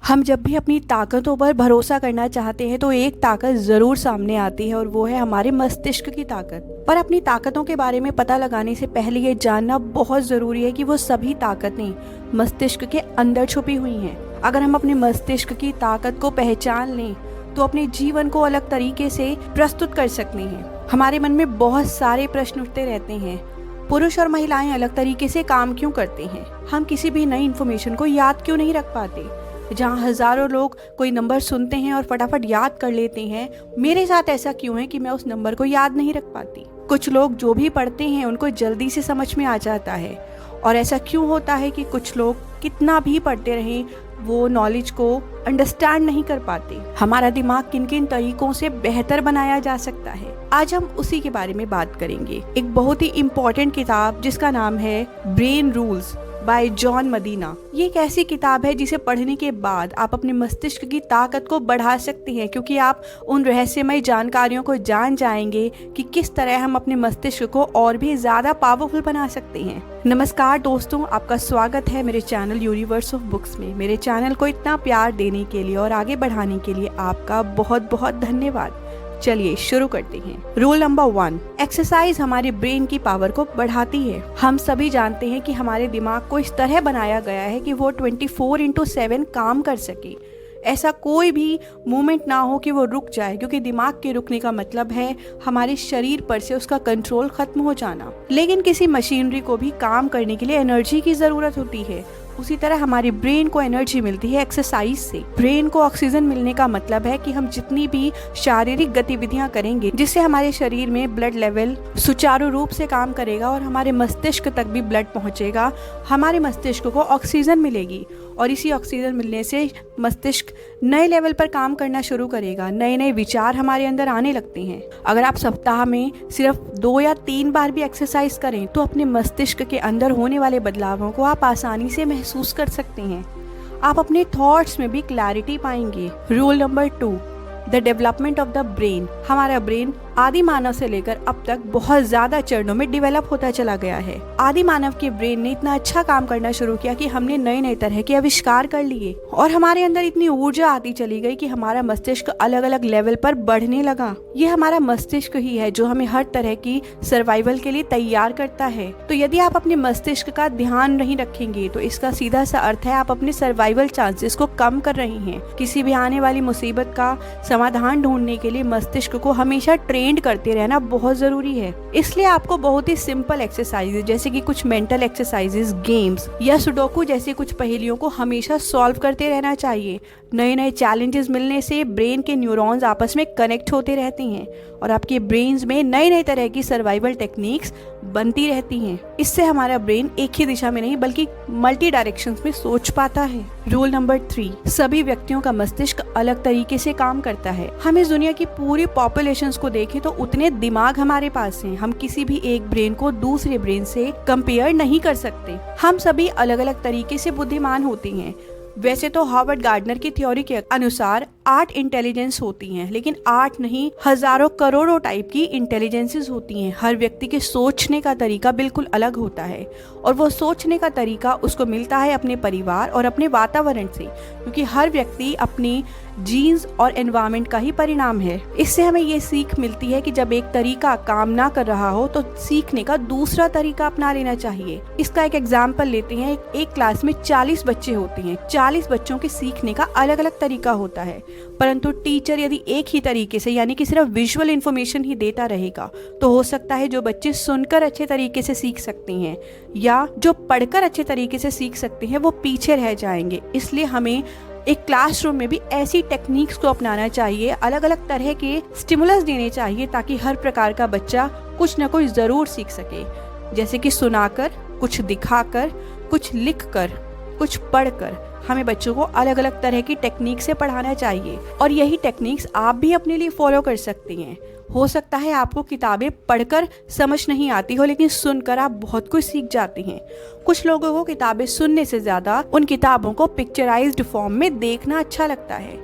हम जब भी अपनी ताकतों पर भरोसा करना चाहते हैं तो एक ताकत ज़रूर सामने आती है और वो है हमारे मस्तिष्क की ताकत। पर अपनी ताकतों के बारे में पता लगाने से पहले ये जानना बहुत ज़रूरी है कि वो सभी ताकतें मस्तिष्क के अंदर छुपी हुई हैं। अगर हम अपने मस्तिष्क की ताकत को पहचान लें तो अपने जीवन को अलग तरीके से प्रस्तुत कर सकते हैं। हमारे मन में बहुत सारे प्रश्न उठते रहते हैं। पुरुष और महिलाएं अलग तरीके से काम क्यों करते हैं? हम किसी भी नई इन्फॉर्मेशन को याद क्यों नहीं रख पाते? जहाँ हजारों लोग कोई नंबर सुनते हैं और फटाफट याद कर लेते हैं, मेरे साथ ऐसा क्यों है कि मैं उस नंबर को याद नहीं रख पाती? कुछ लोग जो भी पढ़ते हैं उनको जल्दी से समझ में आ जाता है, और ऐसा क्यों होता है कि कुछ लोग कितना भी पढ़ते रहें वो नॉलेज को अंडरस्टैंड नहीं कर पाते? हमारा दिमाग किन किन तरीकों से बेहतर बनाया जा सकता है, आज हम उसी के बारे में बात करेंगे। एक बहुत ही इम्पोर्टेंट किताब जिसका नाम है brain rules by John Medina. ये एक ऐसी किताब है जिसे पढ़ने के बाद आप अपने मस्तिष्क की ताकत को बढ़ा सकते हैं, क्योंकि आप उन रहस्यमय जानकारियों को जान जाएंगे कि किस तरह हम अपने मस्तिष्क को और भी ज्यादा पावरफुल बना सकते हैं। नमस्कार दोस्तों, आपका स्वागत है मेरे चैनल यूनिवर्स ऑफ बुक्स में। मेरे चैनल को इतना प्यार देने के लिए और आगे बढ़ाने के लिए आपका बहुत बहुत धन्यवाद। चलिए शुरू करते हैं। रूल नंबर 1, एक्सरसाइज हमारे ब्रेन की पावर को बढ़ाती है। हम सभी जानते हैं कि हमारे दिमाग को इस तरह बनाया गया है कि वो 24/7 काम कर सके। ऐसा कोई भी मोमेंट ना हो कि वो रुक जाए, क्योंकि दिमाग के रुकने का मतलब है हमारे शरीर पर से उसका कंट्रोल खत्म हो जाना। लेकिन किसी मशीनरी को भी काम करने के लिए एनर्जी की जरूरत होती है। उसी तरह हमारे ब्रेन को एनर्जी मिलती है एक्सरसाइज से। ब्रेन को ऑक्सीजन मिलने का मतलब है कि हम जितनी भी शारीरिक गतिविधियां करेंगे जिससे हमारे शरीर में ब्लड लेवल सुचारू रूप से काम करेगा और हमारे मस्तिष्क तक भी ब्लड पहुंचेगा, हमारे मस्तिष्क को ऑक्सीजन मिलेगी, और इसी ऑक्सीजन मिलने से मस्तिष्क नए लेवल पर काम करना शुरू करेगा। नए नए विचार हमारे अंदर आने लगते हैं। अगर आप सप्ताह में सिर्फ 2 या 3 बार भी एक्सरसाइज करें तो अपने मस्तिष्क के अंदर होने वाले बदलावों को आप आसानी से महसूस कर सकते हैं। आप अपने थॉट्स में भी क्लैरिटी पाएंगे। Rule number 2, the development of the brain. हमारा ब्रेन आदि मानव से लेकर अब तक बहुत ज्यादा चरणों में डेवलप होता चला गया है। आदि मानव के ब्रेन ने इतना अच्छा काम करना शुरू किया कि हमने नए नए तरह के आविष्कार कर लिए और हमारे अंदर इतनी ऊर्जा आती चली गई कि हमारा मस्तिष्क अलग अलग लेवल पर बढ़ने लगा। ये हमारा मस्तिष्क ही है जो हमें हर तरह की सर्वाइवल के लिए तैयार करता है। तो यदि आप अपने मस्तिष्क का ध्यान नहीं रखेंगे तो इसका सीधा सा अर्थ है आप अपने सर्वाइवल चांसेस को कम कर रही हैं। किसी भी आने वाली मुसीबत का समाधान ढूंढने के लिए मस्तिष्क को हमेशा ट्रेंड करते रहना बहुत जरूरी है। इसलिए आपको बहुत ही सिंपल एक्सरसाइजेज जैसे कि कुछ मेंटल एक्सरसाइजेज, गेम्स या सुडोकू जैसे कुछ पहेलियों को हमेशा सॉल्व करते रहना चाहिए। नए नए चैलेंजेस मिलने से ब्रेन के न्यूरॉन्स आपस में कनेक्ट होते रहते हैं और आपके ब्रेन्स में नए नए तरह की सर्वाइवल टेक्निक्स बनती रहती हैं। इससे हमारा ब्रेन एक ही दिशा में नहीं बल्कि मल्टी डायरेक्शंस में सोच पाता है। रूल नंबर 3, सभी व्यक्तियों का मस्तिष्क अलग तरीके से काम करता है। हम इस दुनिया की पूरी पॉपुलेशंस को देखें तो उतने दिमाग हमारे पास हैं। हम किसी भी एक ब्रेन को दूसरे ब्रेन से कंपेयर नहीं कर सकते। हम सभी अलग अलग तरीके से बुद्धिमान होते हैं। वैसे तो हार्वर्ड गार्डनर की थ्योरी के अनुसार 8 इंटेलिजेंस होती हैं, लेकिन 8 नहीं हजारों करोड़ों टाइप की इंटेलिजेंसेस होती हैं। हर व्यक्ति के सोचने का तरीका बिल्कुल अलग होता है और वो सोचने का तरीका उसको मिलता है अपने परिवार और अपने वातावरण से, क्योंकि हर व्यक्ति अपनी जीन्स और एनवायरनमेंट का ही परिणाम है। इससे हमें ये सीख मिलती है कि जब एक तरीका काम ना कर रहा हो तो सीखने का दूसरा तरीका अपना लेना चाहिए। इसका एक एग्जाम्पल लेते हैं। एक क्लास में 40 बच्चे होते हैं। 40 बच्चों के सीखने का अलग अलग तरीका होता है, परंतु टीचर यदि एक ही तरीके से यानी कि सिर्फ विजुअल इन्फॉर्मेशन ही देता रहेगा तो हो सकता है जो बच्चे सुनकर अच्छे तरीके से सीख सकते हैं या जो पढ़कर अच्छे तरीके से सीख सकते हैं वो पीछे रह जाएंगे। इसलिए हमें एक क्लासरूम में भी ऐसी टेक्निक्स को अपनाना चाहिए, अलग अलग तरह के स्टिमुलस देने चाहिए ताकि हर प्रकार का बच्चा कुछ न कुछ जरूर सीख सके, जैसे कि सुनाकर, कुछ दिखाकर, कुछ लिखकर, कुछ पढ़कर। हमें बच्चों को अलग अलग तरह की टेक्निक से पढ़ाना चाहिए और यही टेक्निक्स आप भी अपने लिए फॉलो कर सकते हैं। हो सकता है आपको किताबें पढ़कर समझ नहीं आती हो, लेकिन सुनकर आप बहुत कुछ सीख जाते हैं। कुछ लोगों को किताबें सुनने से ज्यादा उन किताबों को पिक्चराइज्ड फॉर्म में देखना अच्छा लगता है।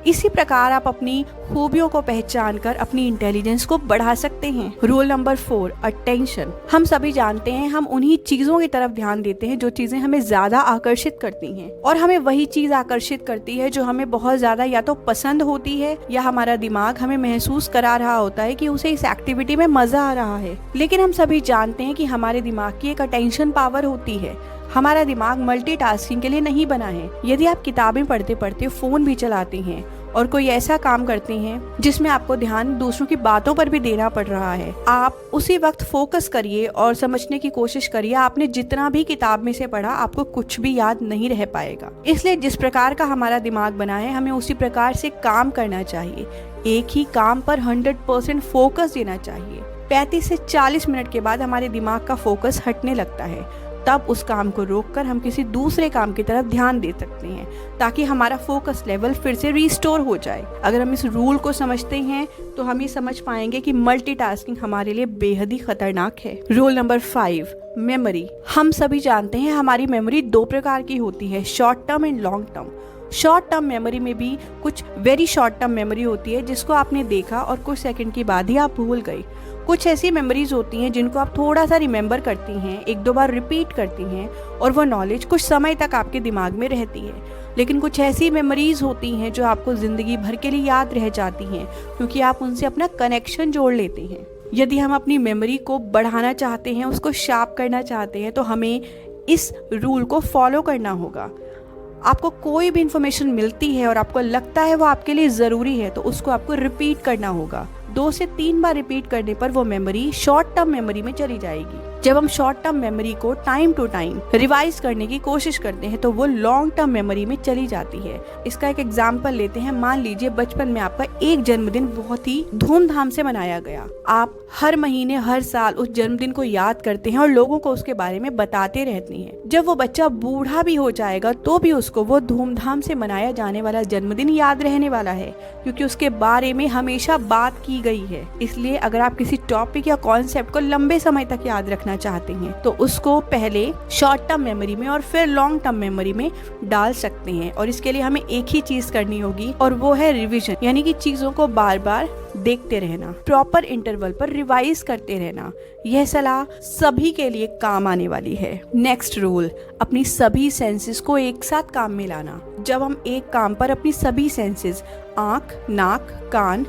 इसी प्रकार आप अपनी खूबियों को पहचान कर अपनी इंटेलिजेंस को बढ़ा सकते हैं। Rule number 4, attention. हम सभी जानते हैं हम उन्हीं चीजों की तरफ ध्यान देते हैं जो चीजें हमें ज्यादा आकर्षित करती हैं, और हमें वही चीज आकर्षित करती है जो हमें बहुत ज्यादा या तो पसंद होती है या हमारा दिमाग हमें महसूस करा रहा होता है कि उसे इस एक्टिविटी में मजा आ रहा है। लेकिन हम सभी जानते हैं कि हमारे दिमाग की एक अटेंशन पावर होती है। हमारा दिमाग मल्टीटास्किंग के लिए नहीं बना है। यदि आप किताबें पढ़ते पढ़ते फोन भी चलाते हैं और कोई ऐसा काम करते हैं जिसमें आपको ध्यान दूसरों की बातों पर भी देना पड़ रहा है, आप उसी वक्त फोकस करिए और समझने की कोशिश करिए। आपने जितना भी किताब में से पढ़ा आपको कुछ भी याद नहीं रह पाएगा। इसलिए जिस प्रकार का हमारा दिमाग बना है हमें उसी प्रकार से काम करना चाहिए। एक ही काम पर 100% फोकस देना चाहिए। 35 से 40 मिनट के बाद हमारे दिमाग का फोकस हटने लगता है। तब उस काम को रोककर हम किसी दूसरे काम की तरफ ध्यान दे सकते हैं ताकि हमारा फोकस लेवल फिर से रिस्टोर हो जाए। अगर हम इस रूल को समझते हैं तो हम ये समझ पाएंगे कि मल्टीटास्किंग हमारे लिए बेहद ही खतरनाक है। Rule number 5, memory. हम सभी जानते हैं हमारी मेमोरी 2 प्रकार की होती है, short term and long term. Short term memory में भी कुछ वेरी शॉर्ट टर्म मेमोरी होती है जिसको आपने देखा और कुछ सेकंड के बाद ही आप भूल गए। कुछ ऐसी मेमोरीज होती हैं जिनको आप थोड़ा सा रिमेंबर करती हैं, 1-2 बार रिपीट करती हैं और वो नॉलेज कुछ समय तक आपके दिमाग में रहती है। लेकिन कुछ ऐसी मेमोरीज होती हैं जो आपको ज़िंदगी भर के लिए याद रह जाती हैं क्योंकि आप उनसे अपना कनेक्शन जोड़ लेते हैं। यदि हम अपनी मेमोरी को बढ़ाना चाहते हैं, उसको शार्प करना चाहते हैं, तो हमें इस रूल को फॉलो करना होगा। आपको कोई भी इंफॉर्मेशन मिलती है और आपको लगता है वो आपके लिए ज़रूरी है तो उसको आपको रिपीट करना होगा। 2 से 3 बार रिपीट करने पर वो मेमोरी शॉर्ट टर्म मेमोरी में चली जाएगी। जब हम शॉर्ट टर्म मेमोरी को टाइम टू टाइम रिवाइज करने की कोशिश करते हैं तो वो लॉन्ग टर्म मेमोरी में चली जाती है। इसका एक एग्जाम्पल लेते हैं। मान लीजिए बचपन में आपका एक जन्मदिन बहुत ही धूमधाम से मनाया गया। आप हर महीने हर साल उस जन्मदिन को याद करते हैं और लोगों को उसके बारे में बताते रहते हैं। जब वो बच्चा बूढ़ा भी हो जाएगा तो भी उसको वो धूमधाम से मनाया जाने वाला जन्मदिन याद रहने वाला है क्योंकि उसके बारे में हमेशा बात की गई है। इसलिए अगर आप किसी टॉपिक या कॉन्सेप्ट को लंबे समय तक याद रखना चाहते हैं तो उसको पहले शॉर्ट टर्म मेमोरी में और फिर लॉन्ग टर्म मेमोरी में डाल सकते हैं। और इसके लिए हमें एक ही चीज करनी होगी और वो है रिवीजन, यानी कि चीजों को बार बार देखते रहना, प्रॉपर इंटरवल पर रिवाइज करते रहना। यह सलाह सभी के लिए काम आने वाली है। नेक्स्ट रूल, अपनी सभी सेंसेस को एक साथ काम में लाना। जब हम एक काम पर अपनी सभी सेंसेस आंख, नाक, कान,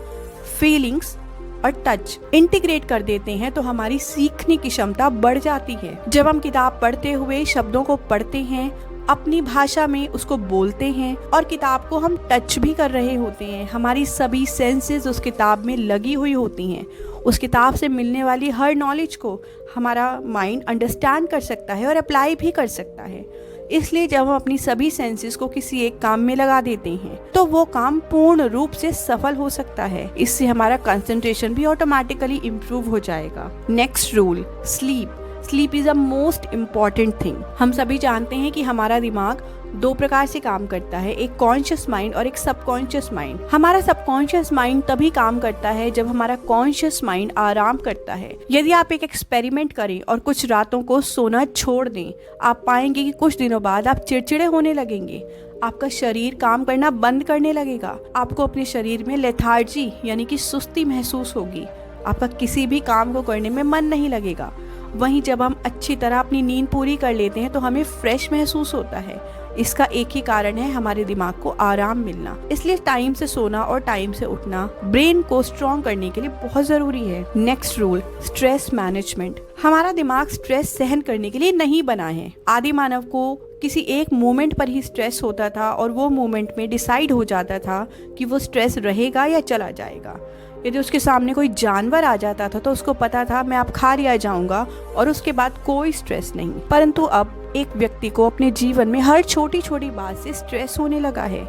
फीलिंग्स और टच इंटीग्रेट कर देते हैं तो हमारी सीखने की क्षमता बढ़ जाती है। जब हम किताब पढ़ते हुए शब्दों को पढ़ते हैं, अपनी भाषा में उसको बोलते हैं और किताब को हम टच भी कर रहे होते हैं, हमारी सभी सेंसेस उस किताब में लगी हुई होती हैं। उस किताब से मिलने वाली हर नॉलेज को हमारा माइंड अंडरस्टैंड कर सकता है और अप्लाई भी कर सकता है। इसलिए जब हम अपनी सभी सेंसेस को किसी एक काम में लगा देते हैं तो वो काम पूर्ण रूप से सफल हो सकता है। इससे हमारा कंसंट्रेशन भी ऑटोमेटिकली इम्प्रूव हो जाएगा। Next rule, sleep. Sleep is a most important thing. हम सभी जानते हैं कि हमारा दिमाग 2 प्रकार से काम करता है, एक कॉन्शियस माइंड और एक सबकॉन्शियस माइंड। हमारा सबकॉन्शियस माइंड तभी काम करता है जब हमारा कॉन्शियस माइंड आराम करता है। यदि आप एक एक्सपेरिमेंट करें और कुछ रातों को सोना छोड़ दें, आप पाएंगे कि कुछ दिनों बाद आप चिड़चिड़े होने लगेंगे, आपका शरीर काम करना बंद करने लगेगा, आपको अपने शरीर में लेथार्जी यानी कि सुस्ती महसूस होगी, आपका किसी भी काम को करने में मन नहीं लगेगा। वहीं जब हम अच्छी तरह अपनी नींद पूरी कर लेते हैं तो हमें फ्रेश महसूस होता है। इसका एक ही कारण है, हमारे दिमाग को आराम मिलना। इसलिए टाइम से सोना और टाइम से उठना ब्रेन को स्ट्रॉन्ग करने के लिए बहुत जरूरी है। Next rule, stress management. हमारा दिमाग स्ट्रेस सहन करने के लिए नहीं बना है। आदि मानव को किसी एक मोमेंट पर ही स्ट्रेस होता था और वो मोमेंट में डिसाइड हो जाता था कि वो स्ट्रेस रहेगा या चला जाएगा। यदि उसके सामने कोई जानवर आ जाता था तो उसको पता था मैं अब खा लिया जाऊंगा और उसके बाद कोई स्ट्रेस नहीं। परंतु अब एक व्यक्ति को अपने जीवन में हर छोटी छोटी बात से स्ट्रेस होने लगा है।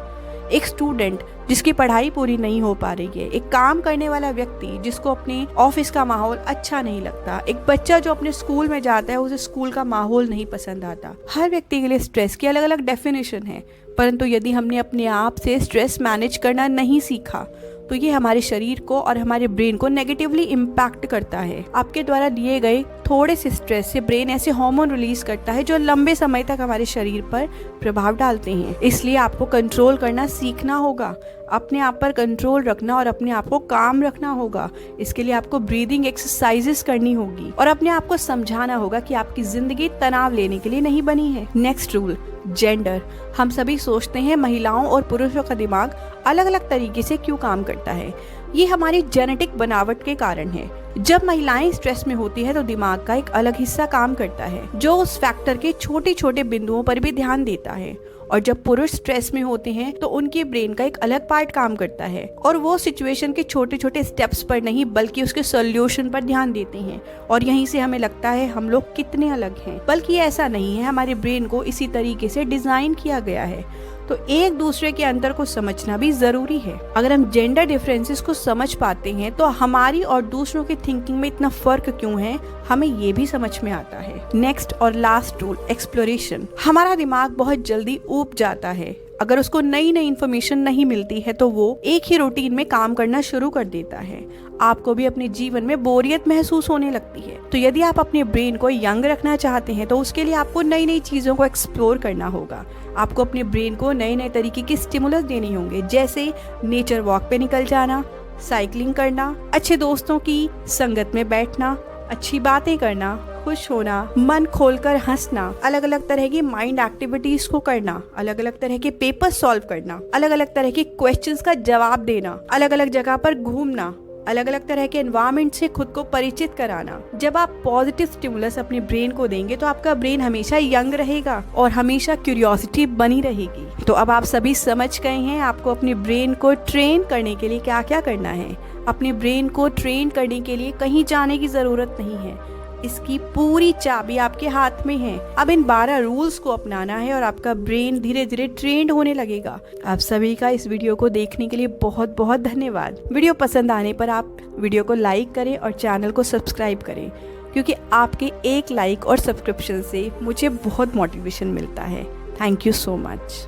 एक स्टूडेंट जिसकी पढ़ाई पूरी नहीं हो पा रही है, एक काम करने वाला व्यक्ति जिसको अपने ऑफिस का माहौल अच्छा नहीं लगता, एक बच्चा जो अपने स्कूल में जाता है उसे स्कूल का माहौल नहीं पसंद आता। हर व्यक्ति के लिए स्ट्रेस की अलग अलग डेफिनेशन है, परंतु यदि हमने अपने आप से स्ट्रेस मैनेज करना नहीं सीखा तो ये हमारे शरीर को और हमारे ब्रेन को नेगेटिवली इम्पैक्ट करता है। आपके द्वारा लिए गए थोड़े से स्ट्रेस से ब्रेन ऐसे हार्मोन रिलीज करता है जो लंबे समय तक हमारे शरीर पर प्रभाव डालते हैं। इसलिए आपको कंट्रोल करना सीखना होगा, अपने आप पर कंट्रोल रखना और अपने आप को काम रखना होगा। इसके लिए आपको ब्रीदिंग एक्सरसाइजेस करनी होगी और अपने आप को समझाना होगा कि आपकी जिंदगी तनाव लेने के लिए नहीं बनी है। Next rule, gender. हम सभी सोचते हैं महिलाओं और पुरुषों का दिमाग अलग अलग तरीके से क्यों काम करता है। ये हमारी जेनेटिक बनावट के कारण है। जब महिलाएं स्ट्रेस में होती है तो दिमाग का एक अलग हिस्सा काम करता है जो उस फैक्टर के छोटे छोटे बिंदुओं पर भी ध्यान देता है, और जब पुरुष स्ट्रेस में होते हैं तो उनके ब्रेन का एक अलग पार्ट काम करता है और वो सिचुएशन के छोटे छोटे स्टेप्स पर नहीं बल्कि उसके सॉल्यूशन पर ध्यान देते हैं। और यहीं से हमें लगता है हम लोग कितने अलग हैं, बल्कि ऐसा नहीं है। हमारे ब्रेन को इसी तरीके से डिजाइन किया गया है। तो एक दूसरे के अंतर को समझना भी जरूरी है। अगर हम जेंडर डिफरेंसेस को समझ पाते हैं तो हमारी और दूसरों की थिंकिंग में इतना फर्क क्यों है, हमें ये भी समझ में आता है। नेक्स्ट और लास्ट रूल, एक्सप्लोरेशन। हमारा दिमाग बहुत जल्दी ऊब जाता है। अगर उसको नई नई इन्फॉर्मेशन नहीं मिलती है तो वो एक ही रूटीन में काम करना शुरू कर देता है। आपको भी अपने जीवन में बोरियत महसूस होने लगती है। तो यदि आप अपने ब्रेन को यंग रखना चाहते हैं तो उसके लिए आपको नई नई चीजों को एक्सप्लोर करना होगा। आपको अपने ब्रेन को नए नए तरीके के स्टिमुलस देने होंगे, जैसे नेचर वॉक पे निकल जाना, साइकिलिंग करना, अच्छे दोस्तों की संगत में बैठना, अच्छी बातें करना, खुश होना, मन खोलकर हंसना, अलग अलग तरह की माइंड एक्टिविटीज को करना, अलग अलग तरह के पेपर सॉल्व करना, अलग अलग तरह के क्वेश्चंस का जवाब देना, अलग अलग जगह पर घूमना, अलग अलग तरह के एनवायरनमेंट से खुद को परिचित कराना। जब आप पॉजिटिव स्टिमुलस अपने ब्रेन को देंगे तो आपका ब्रेन हमेशा यंग रहेगा और हमेशा क्यूरियोसिटी बनी रहेगी। तो अब आप सभी समझ गए हैं आपको अपने ब्रेन को ट्रेन करने के लिए क्या क्या करना है। अपने ब्रेन को ट्रेन करने के लिए कहीं जाने की जरूरत नहीं है, इसकी पूरी चाबी आपके हाथ में है। अब इन 12 रूल्स को अपनाना है और आपका ब्रेन धीरे धीरे ट्रेंड होने लगेगा। आप सभी का इस वीडियो को देखने के लिए बहुत बहुत धन्यवाद। वीडियो पसंद आने पर आप वीडियो को लाइक करें और चैनल को सब्सक्राइब करें, क्योंकि आपके एक लाइक और सब्सक्रिप्शन से मुझे बहुत मोटिवेशन मिलता है। Thank you so much.